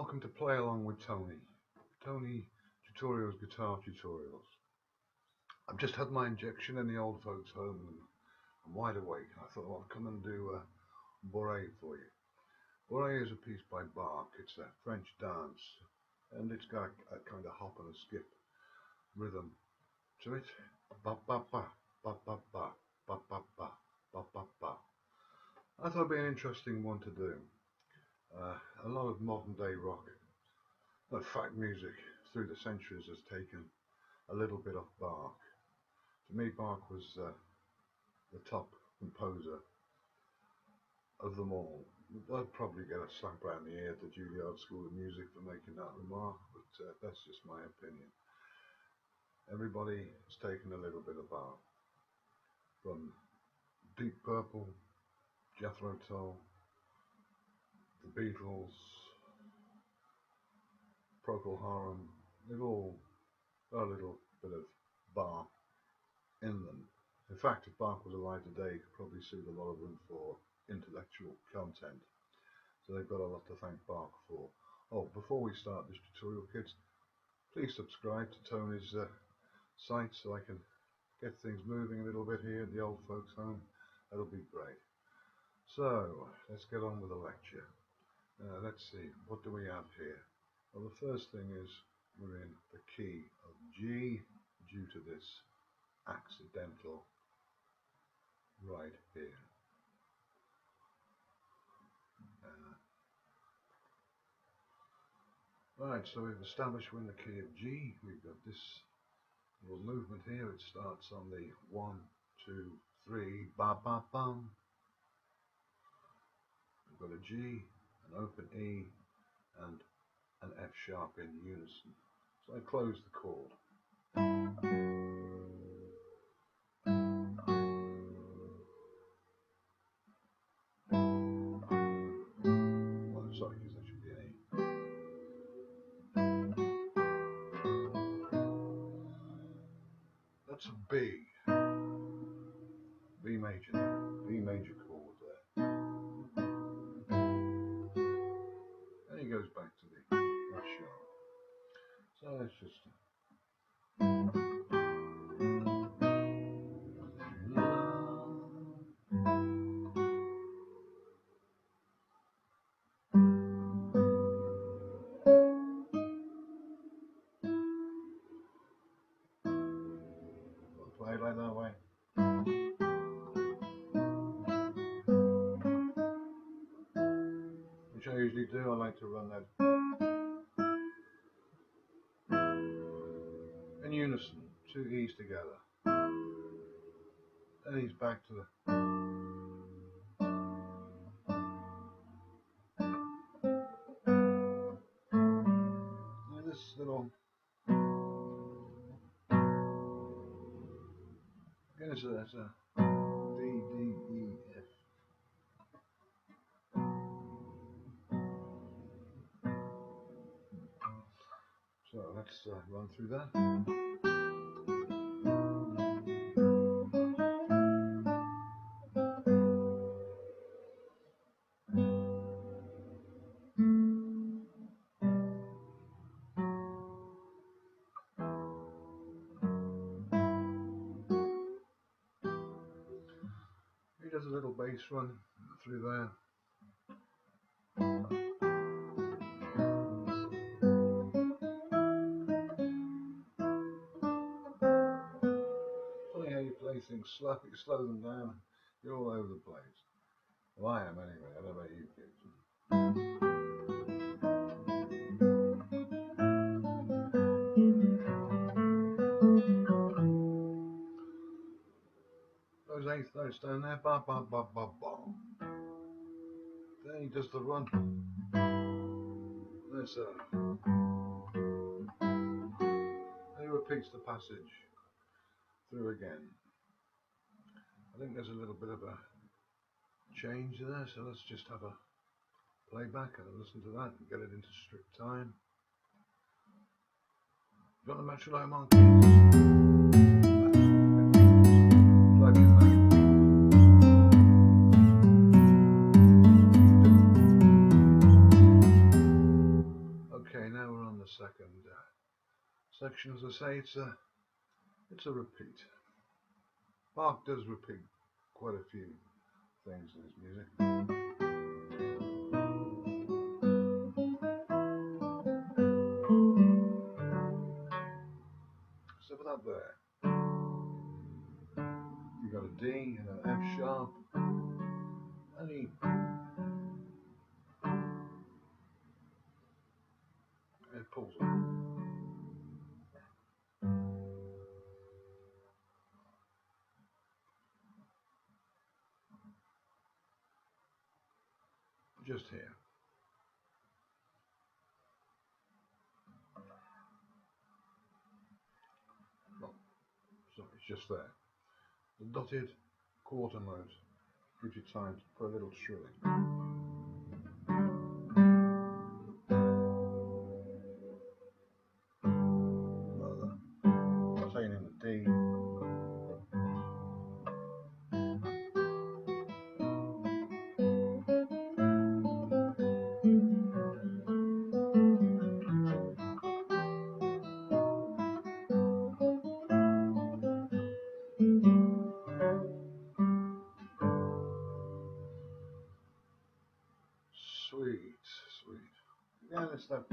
welcome to Play Along with Tony. Tony Tutorials Guitar Tutorials. I've just had my injection in the old folks home and I'm wide awake. I thought I'll come and do a Bourree for you. Bourree is a piece by Bach. It's a French dance and it's got a kind of hop and a skip rhythm to it. Ba ba ba ba ba ba ba ba ba ba ba ba. I thought it'd be an interesting one to do. A lot of modern day rock, folk music through the centuries has taken a little bit of Bach. To me, Bach was the top composer of them all. I'd probably get a slap around the ear at the Juilliard School of Music for making that remark, but that's just my opinion. Everybody has taken a little bit of Bach, from Deep Purple, Jethro Tull, the Beatles, Procol Harum. They've all got a little bit of Bach in them. In fact, if Bach was alive today, he could probably sue a lot of them for intellectual content. So they've got a lot to thank Bach for. Oh, before we start this tutorial, kids, please subscribe to Tony's site so I can get things moving a little bit here at the old folks home. That'll be great. So let's get on with the lecture. Let's see, what do we have here? Well, the first thing is we're in the key of G due to this accidental right here. Right, so we've established we're in the key of G. We've got this little movement here. It starts on the 1, 2, 3, ba ba bum. We've got a G, an open E, and an F sharp in unison. So I close the chord. Oh, sorry, because that should be an E. That's a B. B major chord there. And he goes back to the F sharp. So let's just play it like that way. Which I usually do. I like to run that in unison, 2 E's together. Then he's back to the and this little again it's a D, D, E, F. So let's run through that. He does a little bass run through there. Funny how you play things slow, you slow them down, you're all over the place. Well, I am anyway, I don't know about you kids. Those eighth notes down there, ba ba ba ba ba. Then he does the run. There's then he repeats the passage through again. I think there's a little bit of a change there, so let's just have a playback and listen to that and get it into strict time. You got the metronome on, keys? section, as I say, it's a repeat. Bach does repeat quite a few things in his music. So for that there, you've got a D and an F sharp, and E. It pulls up. Just here. Well, sorry, it's just there. The dotted quarter note gives you time to put a little trilling. Playing in the D. Sweet, sweet. Again, it's that.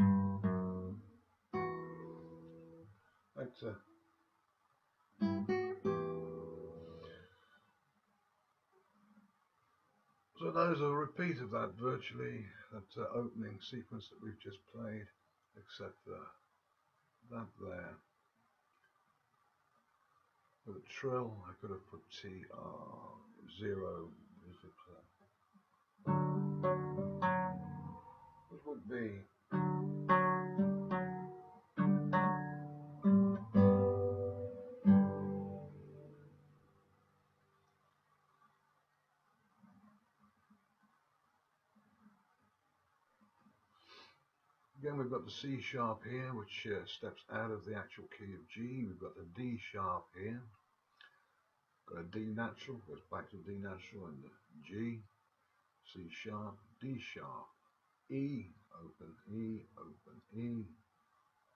So those are a repeat of that virtually, that opening sequence that we've just played, except that there. With a trill, I could have put TR0, which would be again, we've got the C sharp here, which steps out of the actual key of G. We've got the D sharp here. Got a D natural, goes back to D natural and the G, C sharp, D sharp, E open, E,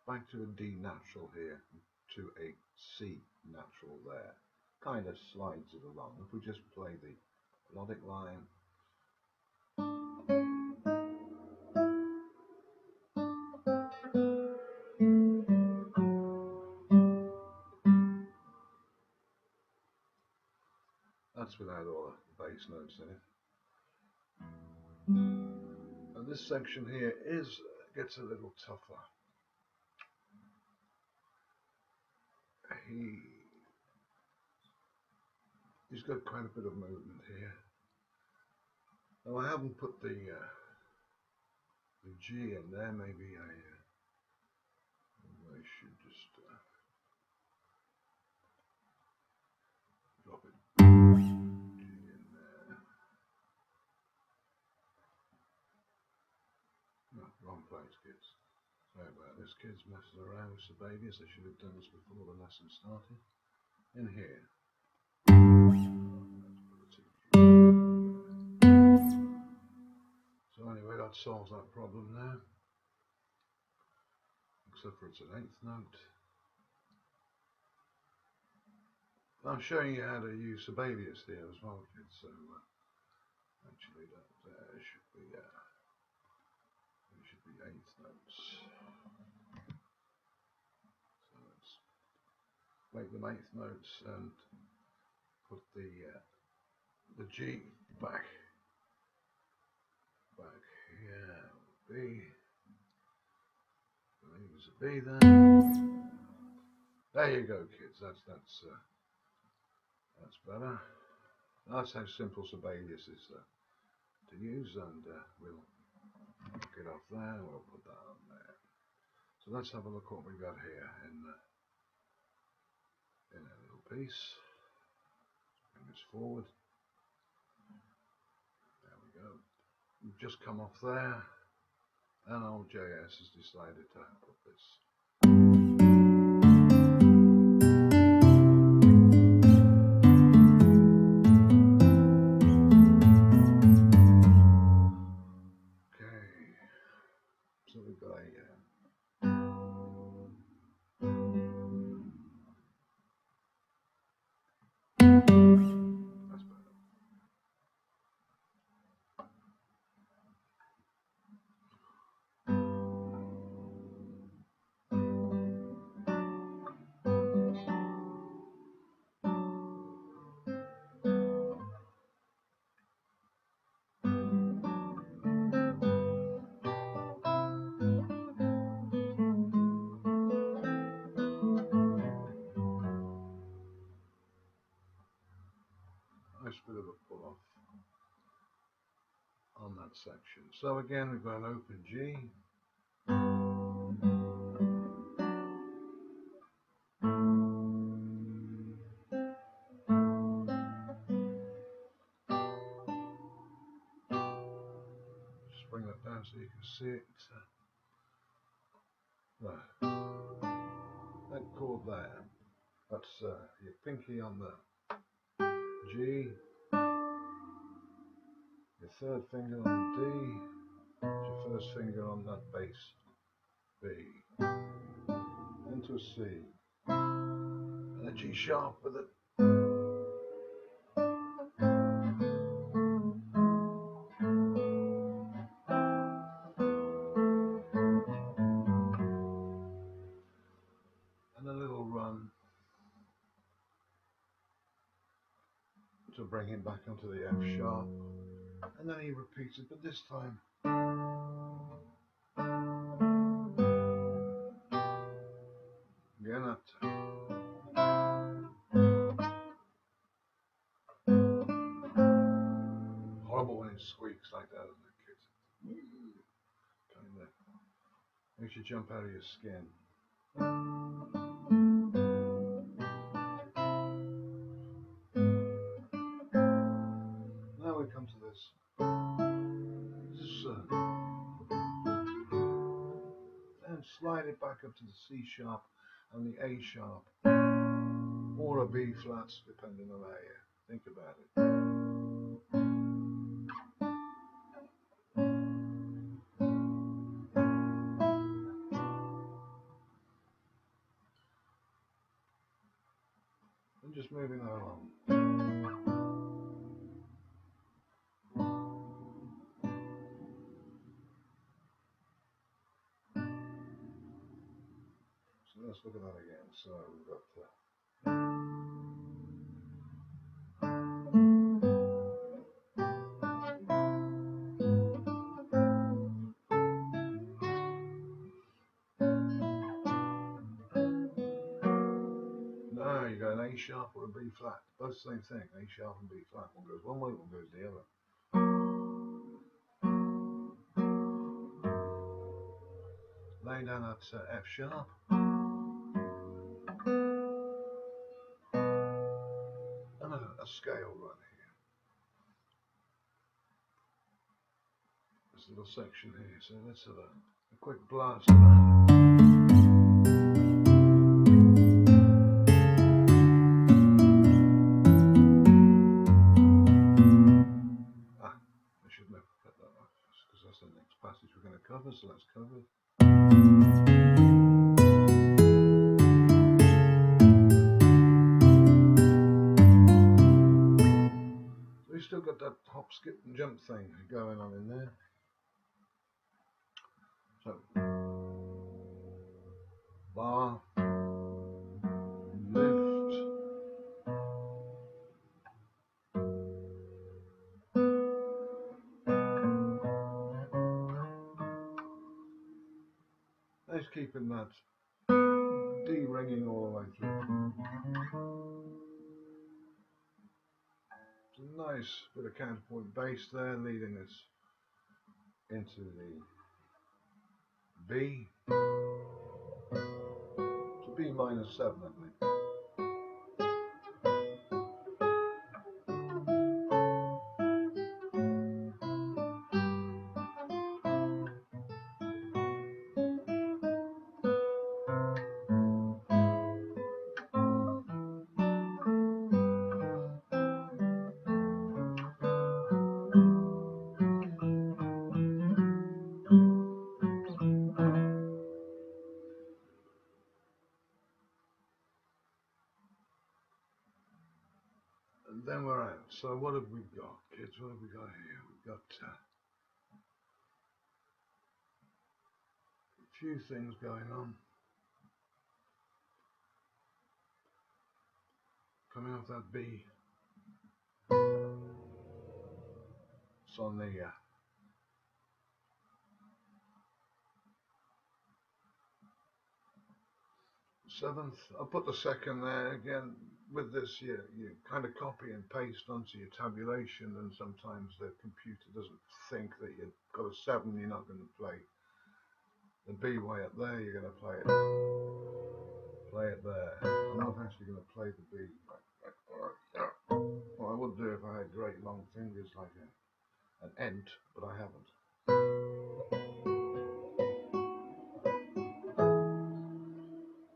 back to a D natural here, to a C natural there. Kind of slides it along. If we just play the melodic line. That's without all the bass notes in it. And this section here gets a little tougher. He's got quite a bit of movement here. Now I haven't put the G in there. Maybe I should just drop it. G in there. No, wrong place, kids. Sorry about this, kids messing around with Sibelius. I should have done this before the lesson started. In here. So anyway, that solves that problem now. Except for it's an 8th note. I'm showing you how to use Sibelius here as well, kids. So actually, that there should be 8th notes. So let's make them 8th notes and put the G back here. B. There's a B there. There you go, kids. That's better. That's how simple Sibelius is to use, and we'll get off there. We'll put that on there. So let's have a look what we've got here in a little piece. Bring this forward. There we go. We've just come off there, and old JS has decided to put this. So we've got on that section. So again, we've got an open G. Just bring that down so you can see it. Right. That chord there, that's your pinky on the G, your third finger on D, your first finger on that bass B, into a C, and a G sharp with it. And a little run to bring him back onto the F sharp, and then he repeats it, but this time again that horrible when it squeaks like that, isn't it, kids? Kind of makes you jump out of your skin. Now we come to this. And slide it back up to the C sharp and the A sharp, or a B flat, depending on how you think about it. And just moving that along. So let's look at that again. So we've got now you got an A sharp or a B flat. Both the same thing, A sharp and B flat. One goes one way, one goes the other. Laying down that F sharp. And a scale run here. This little section here. So let's have a quick blast of that. That's the next passage we're going to cover, so let's cover it. So we've still got that hop, skip and jump thing going on in there. So bar, lift, let's keeping that D ringing all the way through. It's a nice bit of counterpoint bass there, leading us into the B. To B minor 7, I think. And then we're out. So what have we got, kids? What have we got here? We've got a few things going on. Coming off that B. It's on the 7th. I'll put the 2nd there again. With this, you kind of copy and paste onto your tabulation, and sometimes the computer doesn't think that you've got a 7, you're not going to play the B way up there, you're going to play it there. I'm not actually going to play the B. Well, I would do if I had great long fingers like an ent, but I haven't.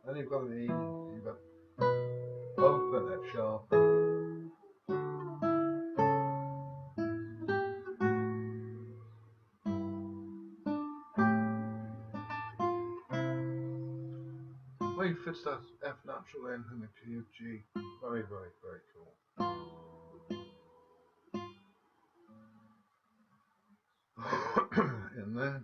Then you've got an E, you've got both an F sharp. Well, he fits that F natural in the key of G. Very, very, very cool. In there.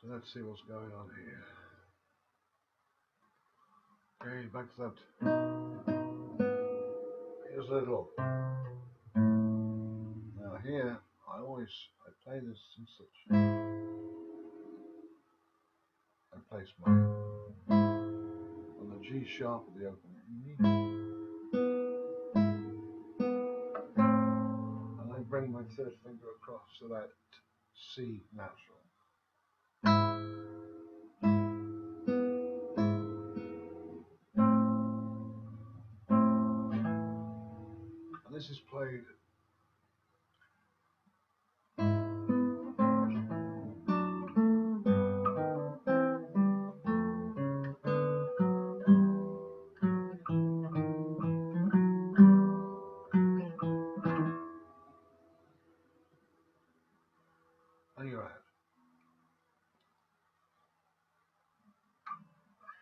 So let's see what's going on here. Okay, back to that. Here's a little. Now here, I play this in such. I place my on the G sharp of the opening, and I bring my 3rd finger across to that C natural. And this is played and you're out.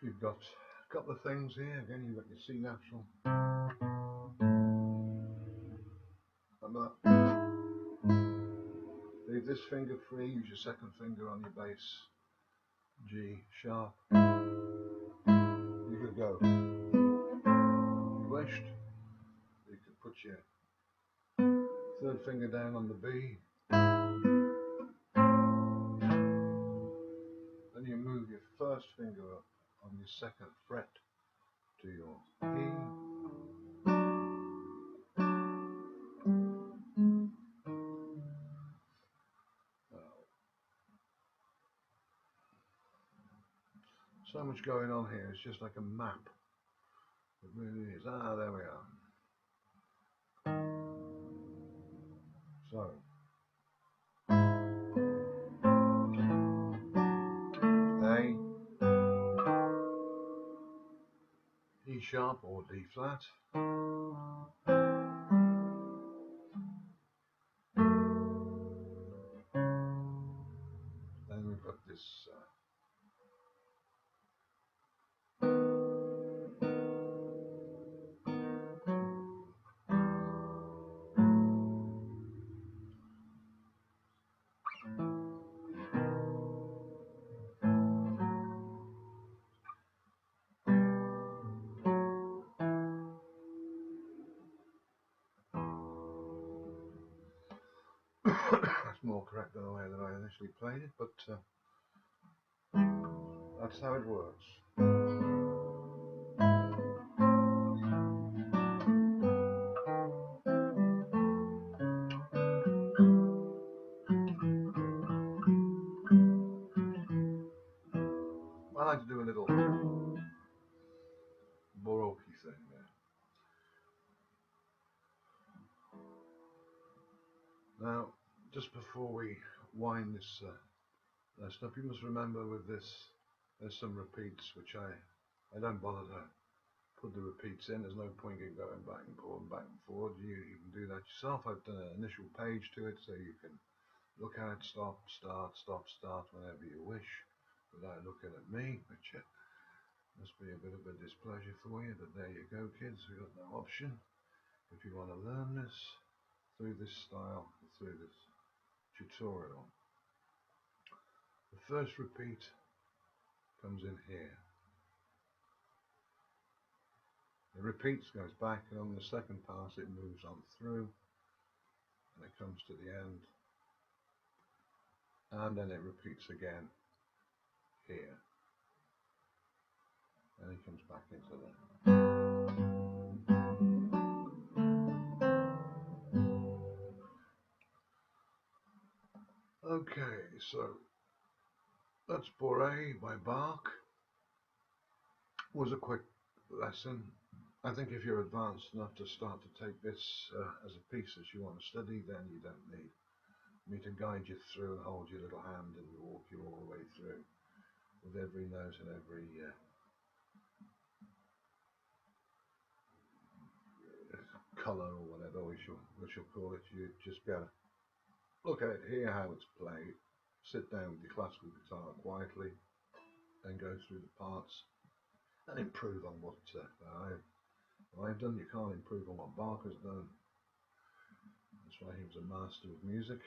You've got a couple of things here. Again, you've got your C natural. Remember that? Leave this finger free, use your 2nd finger on your bass G sharp. You could go. If you wished, you could put your 3rd finger down on the B. Then you move your 1st finger up on your 2nd fret to your E. So much going on here, it's just like a map. It really is. Ah, there we are. So. A, E sharp or D flat. Then we've got this that's more correct than the way that I initially played it, but that's how it works. I like to do a little Bourree thing there. Now, just before we wind this stuff, you must remember with this, there's some repeats which I don't bother to put the repeats in. There's no point in going back and forward. You can do that yourself. I've done an initial page to it so you can look at it, stop, start whenever you wish without looking at me, which Must be a bit of a displeasure for you, but there you go, kids. We've got no option. If you want to learn this through this style, through this tutorial, the first repeat comes in here. It repeats, goes back, and on the second pass it moves on through, and it comes to the end, and then it repeats again here, and it comes back into there. Okay, so that's Bourree by Bach. Was a quick lesson. I think if you're advanced enough to start to take this as a piece that you want to study, then you don't need me to guide you through and hold your little hand and walk you all the way through with every note and every colour or whatever we shall call it. You just gotta look at it, hear how it's played, sit down with your classical guitar quietly and go through the parts and improve on what I've done. You can't improve on what Bach has done. That's why he was a master of music.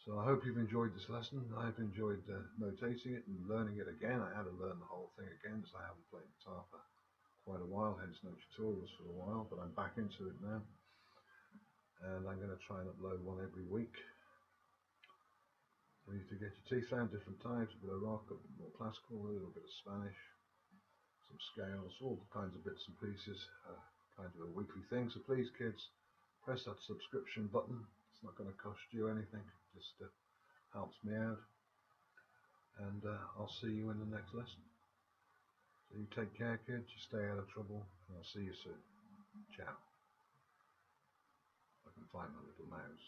So I hope you've enjoyed this lesson. I've enjoyed notating it and learning it again. I had to learn the whole thing again because I haven't played guitar for quite a while, hence no tutorials for a while, but I'm back into it now. And I'm going to try and upload one every week for you to get your teeth around, different types, a bit of rock, a bit more classical, a little bit of Spanish, some scales, all kinds of bits and pieces, kind of a weekly thing. So please, kids, press that subscription button. It's not going to cost you anything, just helps me out. And I'll see you in the next lesson. So you take care, kids, you stay out of trouble, and I'll see you soon. Ciao. I can find my little mouse.